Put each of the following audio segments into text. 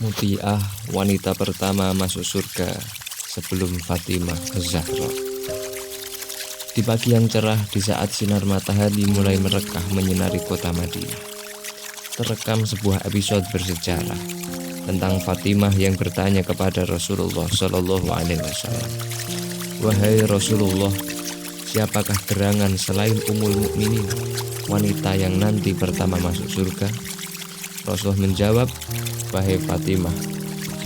Muti'ah, wanita pertama masuk surga sebelum Fatimah Az-Zahra. Di pagi yang cerah, di saat sinar matahari mulai merekah menyinari kota Madinah, terekam sebuah episode bersejarah tentang Fatimah yang bertanya kepada Rasulullah Shallallahu Alaihi Wasallam, "Wahai Rasulullah, siapakah gerangan selain Ummul Mukminin, wanita yang nanti pertama masuk surga?" Rasulullah menjawab, "Wahai Fatimah,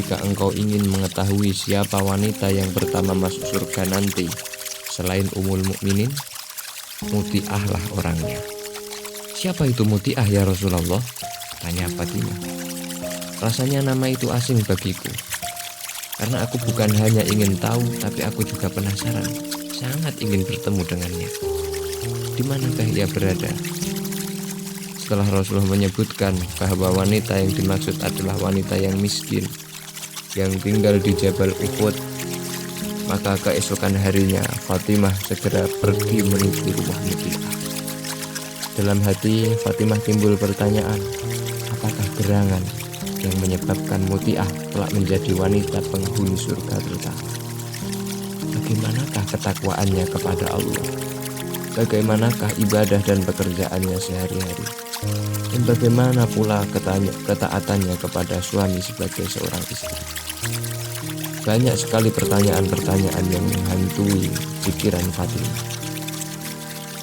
jika engkau ingin mengetahui siapa wanita yang pertama masuk surga nanti selain Ummul Mukminin, Muti'ahlah orangnya." "Siapa itu Muti'ah ya Rasulullah?" tanya Fatimah. "Rasanya nama itu asing bagiku, karena aku bukan hanya ingin tahu, tapi aku juga penasaran, sangat ingin bertemu dengannya. Di manakah ia berada?" Setelah Rasulullah menyebutkan bahwa wanita yang dimaksud adalah wanita yang miskin, yang tinggal di Jabal Uhud, maka keesokan harinya Fatimah segera pergi menuju rumah Muti'ah. Dalam hati Fatimah timbul pertanyaan, apakah gerangan yang menyebabkan Muti'ah telah menjadi wanita penghuni surga pertama? Bagaimanakah ketakwaannya kepada Allah? Bagaimanakah ibadah dan pekerjaannya sehari-hari? Dan bagaimana pula ketaatannya kepada suami sebagai seorang istri? Banyak sekali pertanyaan-pertanyaan yang menghantui pikiran Fatimah.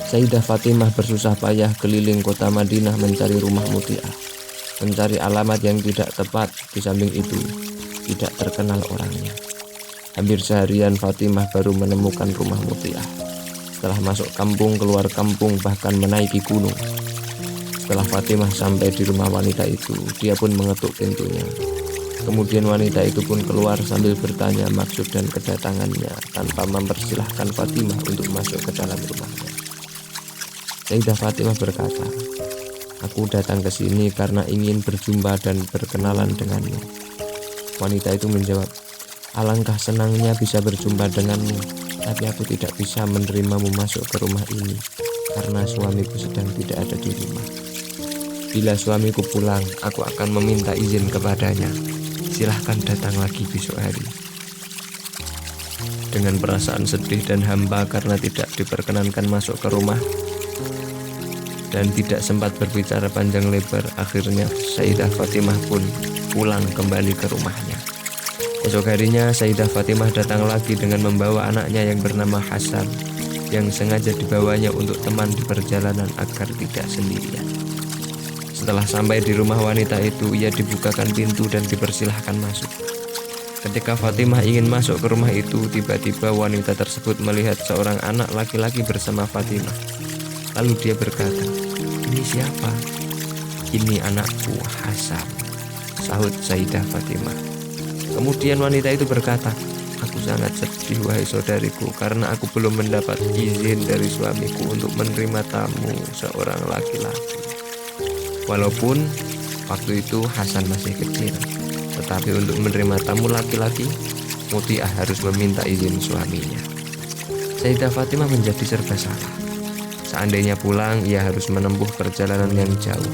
Sayyidah Fatimah bersusah payah keliling kota Madinah mencari rumah Muti'ah, mencari alamat yang tidak tepat. Di samping itu, tidak terkenal orangnya. Hampir seharian Fatimah baru menemukan rumah Muti'ah. Setelah masuk kampung, keluar kampung, bahkan menaiki gunung. Setelah Fatimah sampai di rumah wanita itu, dia pun mengetuk pintunya. Kemudian wanita itu pun keluar sambil bertanya maksud dan kedatangannya tanpa mempersilahkan Fatimah untuk masuk ke dalam rumahnya. Sayyidah Fatimah berkata, "Aku datang ke sini karena ingin berjumpa dan berkenalan denganmu." Wanita itu menjawab, "Alangkah senangnya bisa berjumpa denganmu, tapi aku tidak bisa menerimamu masuk ke rumah ini karena suamiku sedang tidak ada di rumah. Bila suamiku pulang, aku akan meminta izin kepadanya. Silahkan datang lagi besok hari." Dengan perasaan sedih dan hamba karena tidak diperkenankan masuk ke rumah dan tidak sempat berbicara panjang lebar, akhirnya Sayyidah Fatimah pun pulang kembali ke rumahnya. Esok harinya Sayyidah Fatimah datang lagi dengan membawa anaknya yang bernama Hasan, yang sengaja dibawanya untuk teman di perjalanan agar tidak sendirian. Setelah sampai di rumah wanita itu, ia dibukakan pintu dan dipersilahkan masuk. Ketika Fatimah ingin masuk ke rumah itu, tiba-tiba wanita tersebut melihat seorang anak laki-laki bersama Fatimah. Lalu dia berkata, "Ini siapa?" "Ini anakku, Hasan," sahut Sayyidah Fatimah. Kemudian wanita itu berkata, "Aku sangat sedih wahai saudariku, karena aku belum mendapat izin dari suamiku untuk menerima tamu seorang laki-laki." Walaupun waktu itu Hasan masih kecil, tetapi untuk menerima tamu laki-laki, Muti'ah harus meminta izin suaminya. Sayyidah Fatimah menjadi serba salah. Seandainya pulang, ia harus menempuh perjalanan yang jauh.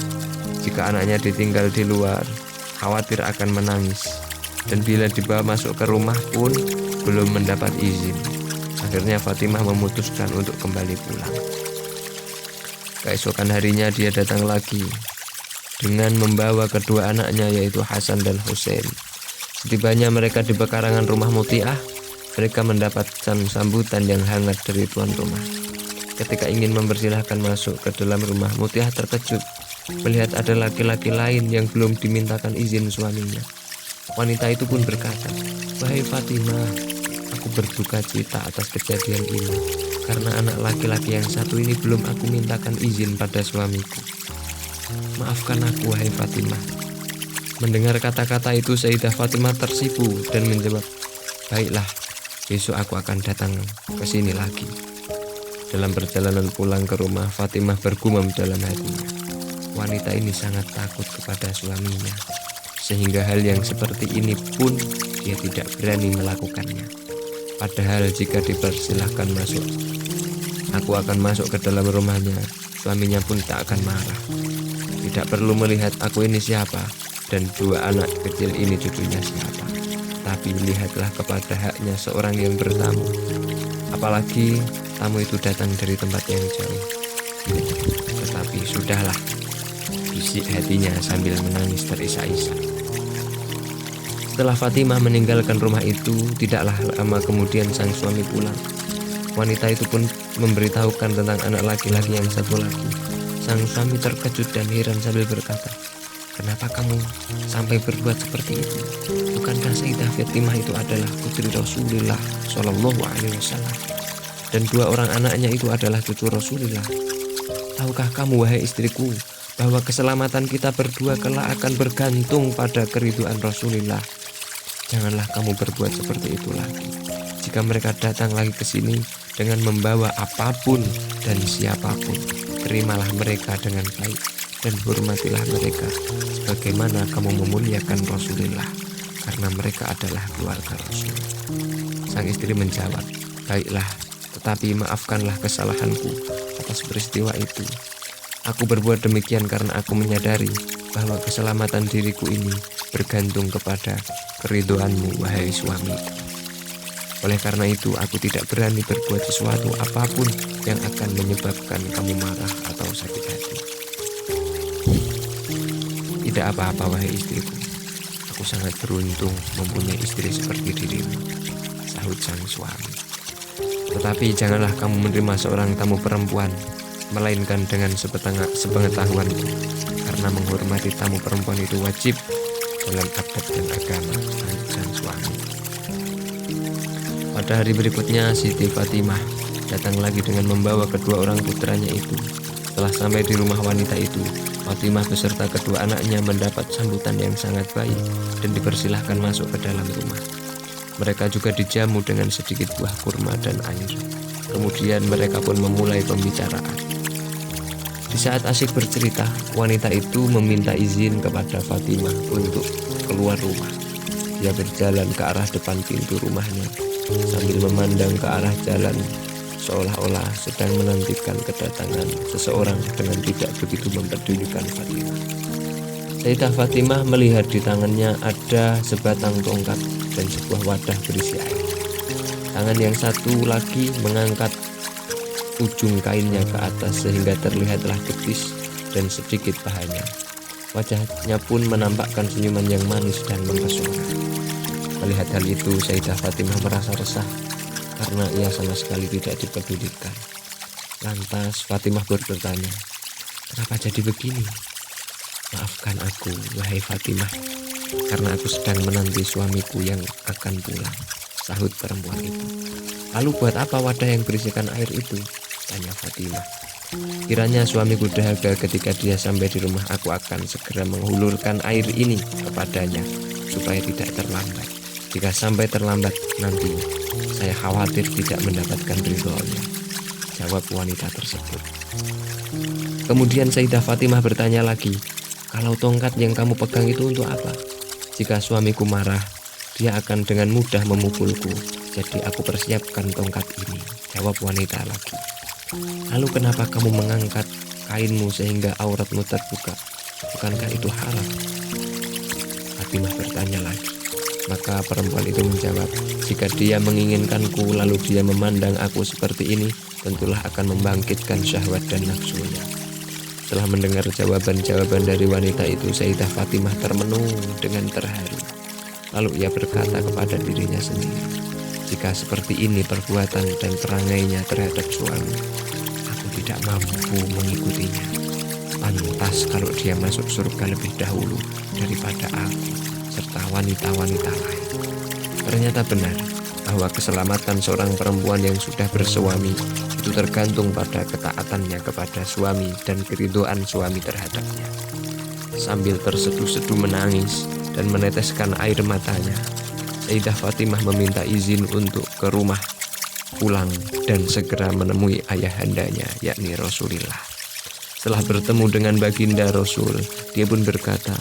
Jika anaknya ditinggal di luar, khawatir akan menangis. Dan bila dibawa masuk ke rumah pun belum mendapat izin. Akhirnya Fatimah memutuskan untuk kembali pulang. Keesokan harinya dia datang lagi dengan membawa kedua anaknya, yaitu Hasan dan Husain. Setibanya mereka di pekarangan rumah Muti'ah, mereka mendapatkan sambutan yang hangat dari tuan rumah. Ketika ingin mempersilahkan masuk ke dalam rumah, Muti'ah terkejut melihat ada laki-laki lain yang belum dimintakan izin suaminya. Wanita itu pun berkata, "Wahai Fatimah, aku berduka cita atas kejadian ini, karena anak laki-laki yang satu ini belum aku mintakan izin pada suamiku. Maafkan aku wahai Fatimah." Mendengar kata-kata itu, Sayyidah Fatimah tersipu dan menjawab, "Baiklah, besok aku akan datang ke sini lagi." Dalam perjalanan pulang ke rumah, Fatimah bergumam dalam hatinya, wanita ini sangat takut kepada suaminya, sehingga hal yang seperti ini pun dia tidak berani melakukannya. Padahal jika dipersilahkan masuk, aku akan masuk ke dalam rumahnya, suaminya pun tak akan marah. Tidak perlu melihat aku ini siapa, dan 2 anak kecil ini cucunya siapa. Tapi lihatlah kepada haknya seorang yang bertamu, apalagi tamu itu datang dari tempat yang jauh. Tetapi sudahlah, bisik hatinya sambil menangis terisak-isak. Setelah Fatimah meninggalkan rumah itu, tidaklah lama kemudian sang suami pulang. Wanita itu pun memberitahukan tentang anak laki-laki yang satu lagi. Sang suami terkejut dan heran sambil berkata, "Kenapa kamu sampai berbuat seperti itu? Bukankah Sayyidah Fatimah itu adalah putri Rasulullah Shallallahu Alaihi Wasallam? Dan 2 orang anaknya itu adalah cucu Rasulullah. Tahukah kamu, wahai istriku, bahwa keselamatan kita berdua kelak akan bergantung pada keridhaan Rasulullah? Janganlah kamu berbuat seperti itu lagi. Jika mereka datang lagi ke sini dengan membawa apapun dan siapapun, terimalah mereka dengan baik dan hormatilah mereka sebagaimana kamu memuliakan Rasulullah, karena mereka adalah keluarga Rasul." Sang istri menjawab, "Baiklah, tetapi maafkanlah kesalahanku atas peristiwa itu. Aku berbuat demikian karena aku menyadari bahwa keselamatan diriku ini bergantung kepada keridhoanmu, wahai suamiku. Oleh karena itu, aku tidak berani berbuat sesuatu apapun yang akan menyebabkan kamu marah atau sakit hati." "Tidak apa-apa, wahai istriku. Aku sangat beruntung mempunyai istri seperti dirimu," sahut sang suami. "Tetapi janganlah kamu menerima seorang tamu perempuan, melainkan dengan sepengetahuanku, karena menghormati tamu perempuan itu wajib dalam adat dan agama," sahut sang suami. Pada hari berikutnya, Siti Fatimah datang lagi dengan membawa kedua orang putranya itu. Setelah sampai di rumah wanita itu, Fatimah beserta kedua anaknya mendapat sambutan yang sangat baik dan dipersilahkan masuk ke dalam rumah. Mereka juga dijamu dengan sedikit buah kurma dan air. Kemudian mereka pun memulai pembicaraan. Di saat asyik bercerita, wanita itu meminta izin kepada Fatimah untuk keluar rumah. Dia berjalan ke arah depan pintu rumahnya sambil memandang ke arah jalan, seolah-olah sedang menantikan kedatangan seseorang dengan tidak begitu mempedulikan Fatimah. Sayyidah Fatimah melihat di tangannya ada sebatang tongkat dan sebuah wadah berisi air. Tangan yang satu lagi mengangkat ujung kainnya ke atas sehingga terlihatlah betis dan sedikit pahanya. Wajahnya pun menampakkan senyuman yang manis dan mempesona. Melihat hal itu, Sayyidah Fatimah merasa resah karena ia sama sekali tidak dipedulikan. Lantas Fatimah bertanya, "Kenapa jadi begini?" "Maafkan aku, wahai Fatimah, karena aku sedang menanti suamiku yang akan pulang," sahut perempuan itu. "Lalu buat apa wadah yang berisikan air itu?" tanya Fatimah. "Kiranya suamiku dahaga ketika dia sampai di rumah, aku akan segera menghulurkan air ini kepadanya supaya tidak terlambat. Jika sampai terlambat nanti, saya khawatir tidak mendapatkan ridhonya," jawab wanita tersebut. Kemudian Sayyidah Fatimah bertanya lagi, "Kalau tongkat yang kamu pegang itu untuk apa?" "Jika suamiku marah, dia akan dengan mudah memukulku, jadi aku persiapkan tongkat ini," jawab wanita lagi. "Lalu kenapa kamu mengangkat kainmu sehingga auratmu terbuka? Bukankah itu haram?" Fatimah bertanya lagi. Maka perempuan itu menjawab, "Jika dia menginginkanku lalu dia memandang aku seperti ini, tentulah akan membangkitkan syahwat dan nafsunya." Setelah mendengar jawaban-jawaban dari wanita itu, Sayyidah Fatimah termenung dengan terharu. Lalu ia berkata kepada dirinya sendiri, "Jika seperti ini perbuatan dan perangainya terhadap suami, aku tidak mampu mengikutinya. Pantas kalau dia masuk surga lebih dahulu daripada aku serta wanita-wanita lain." Ternyata benar bahwa keselamatan seorang perempuan yang sudah bersuami itu tergantung pada ketaatannya kepada suami dan keridhoan suami terhadapnya. Sambil terseduh-seduh menangis dan meneteskan air matanya, Sayyidah Fatimah meminta izin untuk ke rumah pulang dan segera menemui ayahandanya, yakni Rasulullah. Setelah bertemu dengan baginda Rasul, dia pun berkata,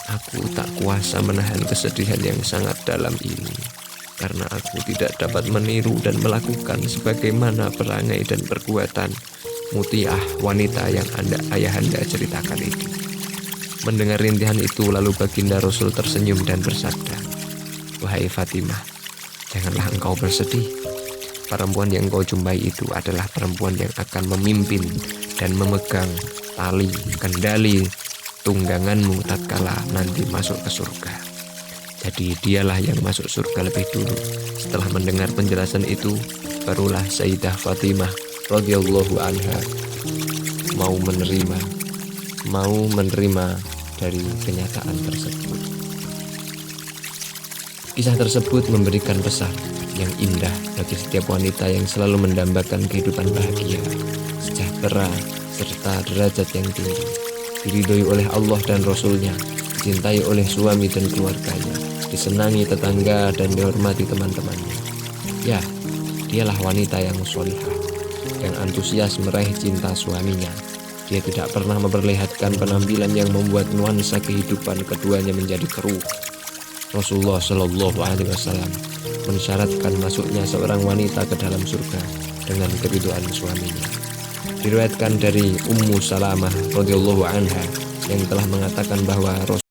"Aku tak kuasa menahan kesedihan yang sangat dalam ini, karena aku tidak dapat meniru dan melakukan sebagaimana perangai dan perbuatan mutiah wanita yang ayahanda ceritakan itu. Mendengar rintihan itu lalu baginda Rasul tersenyum dan bersabda, "Wahai Fatimah, janganlah engkau bersedih. Perempuan yang kau jumpai itu adalah perempuan yang akan memimpin dan memegang tali kendali tungganganmu tatkala nanti masuk ke surga. Jadi dialah yang masuk surga lebih dulu." Setelah mendengar penjelasan itu, barulah Sayyidah Fatimah radhiyallahu anha mau menerima dari kenyataan tersebut. Kisah tersebut memberikan pesan yang indah bagi setiap wanita yang selalu mendambakan kehidupan bahagia, sejahtera, serta derajat yang tinggi, diridhoi oleh Allah dan Rasul-Nya, dicintai oleh suami dan keluarganya, disenangi tetangga dan dihormati teman-temannya. Ya, dialah wanita yang sholihah, yang antusias meraih cinta suaminya. Dia tidak pernah memperlihatkan penampilan yang membuat nuansa kehidupan keduanya menjadi keruh. Rasulullah Shallallahu Alaihi Wasallam mensyaratkan masuknya seorang wanita ke dalam surga dengan keridhaan suaminya. Diriwayatkan dari Ummu Salamah radhiyallahu anha yang telah mengatakan bahwa